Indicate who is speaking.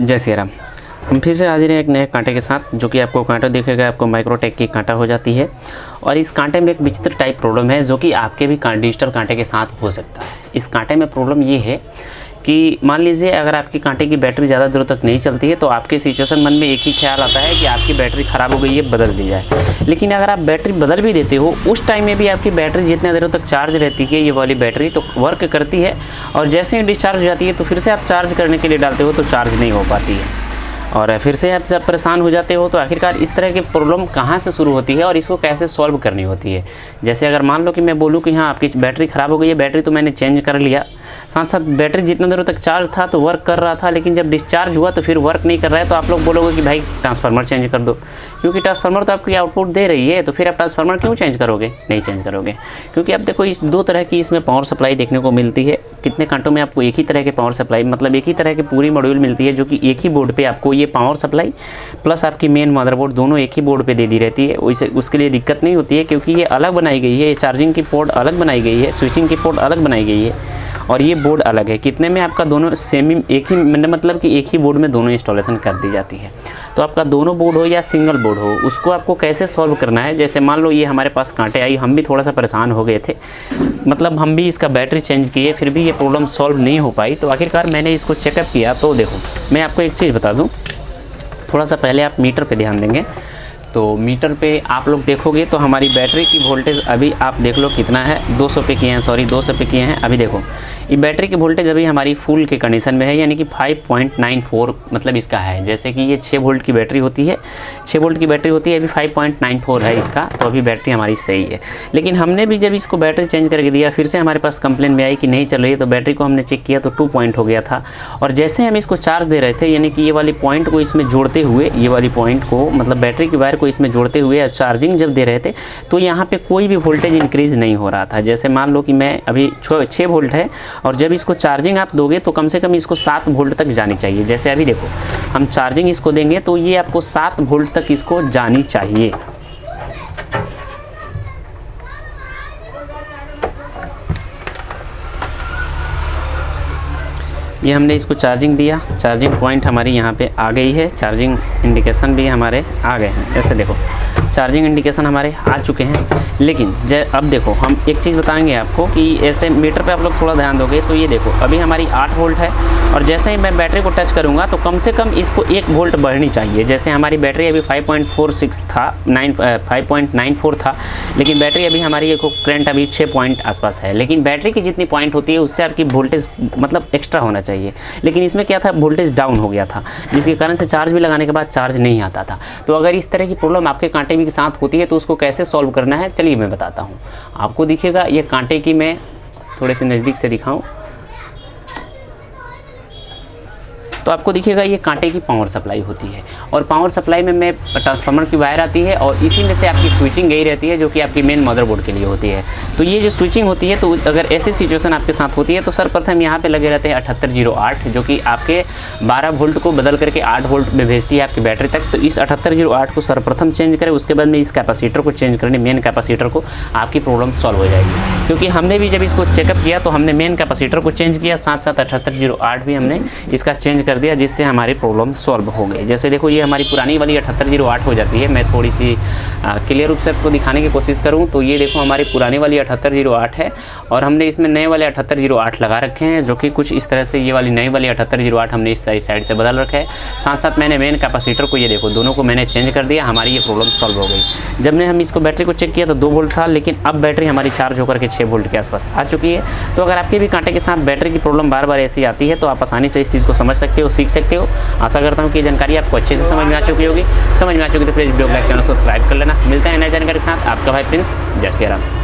Speaker 1: जय श्री राम। हम फिर से हाजिर हैं एक नए कांटे के साथ, जो कि आपको कांटा दिखेगा, आपको माइक्रोटेक की कांटा हो जाती है। और इस कांटे में एक विचित्र टाइप प्रॉब्लम है जो कि आपके भी डिजिटल कांटे के साथ हो सकता है। इस कांटे में प्रॉब्लम ये है कि मान लीजिए अगर आपकी कांटे की बैटरी ज़्यादा देर तक नहीं चलती है तो आपके सिचुएशन मन में एक ही ख्याल आता है कि आपकी बैटरी ख़राब हो गई है, बदल दी जाए। लेकिन अगर आप बैटरी बदल भी देते हो, उस टाइम में भी आपकी बैटरी जितने देर तक चार्ज रहती है, ये वाली बैटरी तो वर्क करती है, और जैसे ही डिस्चार्ज हो जाती है तो फिर से आप चार्ज करने के लिए डालते हो तो चार्ज नहीं हो पाती है, और फिर से आप जब परेशान हो जाते हो। तो आखिरकार इस तरह की प्रॉब्लम कहाँ से शुरू होती है और इसको कैसे सॉल्व करनी होती है। जैसे अगर मान लो कि मैं बोलूँ कि हाँ आपकी बैटरी ख़राब हो गई है, बैटरी तो मैंने चेंज कर लिया, साथ साथ बैटरी जितना देर तक चार्ज था तो वर्क कर रहा था, लेकिन जब डिस्चार्ज हुआ तो फिर वर्क नहीं कर रहा है, तो आप लोग बोलोगे कि भाई ट्रांसफार्मर चेंज कर दो, क्योंकि ट्रांसफार्मर तो आपकी आउटपुट दे रही है, तो फिर आप ट्रांसफार्मर क्यों चेंज करोगे? नहीं चेंज करोगे, क्योंकि अब देखो इस दो तरह की इसमें पावर सप्लाई देखने को मिलती है। कितने कांटों में आपको एक ही तरह के पावर सप्लाई, मतलब एक ही तरह की पूरी मॉड्यूल मिलती है, जो कि एक ही बोर्ड पे आपको ये पावर सप्लाई प्लस आपकी मेन मदरबोर्ड दोनों एक ही बोर्ड पे दे दी रहती है। उसके लिए दिक्कत नहीं होती है, क्योंकि ये अलग बनाई गई है, ये चार्जिंग की पोर्ट अलग बनाई गई है, स्विचिंग की पोर्ट अलग बनाई गई है, और ये बोर्ड अलग है। कितने में आपका दोनों सेम एक ही, मतलब कि एक ही बोर्ड में दोनों इंस्टॉलेशन कर दी जाती है। तो आपका दोनों बोर्ड हो या सिंगल बोर्ड हो, उसको आपको कैसे सॉल्व करना है। जैसे मान लो ये हमारे पास कांटे आई, हम भी थोड़ा सा परेशान हो गए थे, मतलब हम भी इसका बैटरी चेंज किए, फिर भी ये प्रॉब्लम सॉल्व नहीं हो पाई। तो आखिरकार मैंने इसको चेकअप किया। तो देखो मैं आपको एक चीज़ बता दूं, थोड़ा सा पहले आप मीटर पे ध्यान देंगे। तो मीटर पे आप लोग देखोगे तो हमारी बैटरी की वोल्टेज अभी आप देख लो कितना है, 200 पे किए हैं, सॉरी 200 पे किए हैं। अभी देखो ये बैटरी की वोल्टेज अभी हमारी फुल के कंडीशन में है, यानी कि 5.94 मतलब इसका है। जैसे कि ये 6 वोल्ट की बैटरी होती है, 6 वोल्ट की बैटरी होती है, अभी 5.94 है इसका, तो अभी बैटरी हमारी सही है। लेकिन हमने भी जब इसको बैटरी चेंज करके दिया, फिर से हमारे पास कंप्लेन में आई कि नहीं चल रही है, तो बैटरी को हमने चेक किया तो 2 पॉइंट हो गया था। और जैसे हम इसको चार्ज दे रहे थे, यानी कि ये वाली पॉइंट को इसमें जोड़ते हुए, ये वाली पॉइंट को मतलब बैटरी की वायर को इसमें जोड़ते हुए चार्जिंग जब दे रहे थे, तो यहाँ पे कोई भी वोल्टेज इंक्रीज़ नहीं हो रहा था। जैसे मान लो कि मैं अभी 6 वोल्ट है, और जब इसको चार्जिंग आप दोगे तो कम से कम इसको 7 वोल्ट तक जानी चाहिए। जैसे अभी देखो हम चार्जिंग इसको देंगे तो ये आपको 7 वोल्ट तक इसको जानी चाहिए। ये हमने इसको चार्जिंग दिया, चार्जिंग पॉइंट हमारी यहाँ पे आ गई है, चार्जिंग इंडिकेशन भी हमारे आ गए हैं। ऐसे देखो चार्जिंग इंडिकेशन हमारे आ चुके हैं। लेकिन अब देखो हम एक चीज़ बताएंगे आपको कि ऐसे मीटर पे आप लोग थोड़ा ध्यान दोगे तो ये देखो अभी हमारी 8 वोल्ट है, और जैसे ही मैं बैटरी को टच करूँगा तो कम से कम इसको 1 वोल्ट बढ़नी चाहिए। जैसे हमारी बैटरी अभी 5.46 था, 5.94 था, लेकिन बैटरी अभी हमारी एक करंट अभी 6 पॉइंट आसपास है। लेकिन बैटरी की जितनी पॉइंट होती है उससे आपकी वोल्टेज मतलब एक्स्ट्रा होना चाहिए। लेकिन इसमें क्या था, वोल्टेज डाउन हो गया था, जिसके कारण से चार्ज भी लगाने के बाद चार्ज नहीं आता था। तो अगर इस तरह की प्रॉब्लम आपके कांटे के साथ होती है तो उसको कैसे सॉल्व करना है, चलिए मैं बताता हूँ आपको। दिखेगा ये कांटे की, मैं थोड़े से नज़दीक से दिखाऊं तो आपको दिखेगा ये कांटे की पावर सप्लाई होती है, और पावर सप्लाई में ट्रांसफार्मर की वायर आती है, और इसी में से आपकी स्विचिंग गई रहती है, जो कि आपकी मेन मदरबोर्ड के लिए होती है। तो ये जो स्विचिंग होती है, तो अगर ऐसी सिचुएशन आपके साथ होती है तो सर्वप्रथम यहाँ पे लगे रहते हैं 7808, जो कि आपके 12 वोल्ट को बदल करके 8 वोल्ट में भेजती है आपकी बैटरी तक। तो इस 7808 को सर्वप्रथम चेंज करें, उसके बाद में इस कैपेसिटर को चेंज करने, मेन कैपेसिटर को, आपकी प्रॉब्लम सॉल्व हो जाएगी। क्योंकि हमने भी जब इसको चेकअप किया तो हमने मेन कैपेसिटर को चेंज किया, साथ साथ 7808 भी हमने इसका चेंज कर दिया, जिससे हमारी प्रॉब्लम सॉल्व हो गई। जैसे देखो ये हमारी पुरानी वाली 7808 हो जाती है। मैं थोड़ी सी क्लियर रूप से आपको दिखाने की कोशिश करूं तो ये देखो हमारी पुरानी वाली 7808 है, और हमने इसमें नए वाले 7808 लगा रखे हैं, जो कि कुछ इस तरह से ये वाली नई वाली 7808 हमने इस साइड से बदल रखा है। साथ साथ मैंने मेन कैपेसिटर को, ये देखो दोनों को मैंने चेंज कर दिया, हमारी ये प्रॉब्लम सॉल्व हो गई। जब हम इसको बैटरी को चेक किया तो 2 वोल्ट था, लेकिन अब बैटरी हमारी चार्ज होकर के 6 वोल्ट के आसपास आ चुकी है। तो अगर आपके भी कांटे के साथ बैटरी की प्रॉब्लम बार बार ऐसी आती है तो आप आसानी से इस चीज़ को समझ सकते हो, सीख सकते हो। आशा करता हूँ कि जानकारी आपको अच्छे से समझ में आ चुकी होगी। समझ में आ चुकी तो प्लीज़ वीडियो को लाइक, चैनल सब्सक्राइब कर लेना। मिलते हैं नए जानकारी के साथ, आपका भाई प्रिंस। जय श्री राम।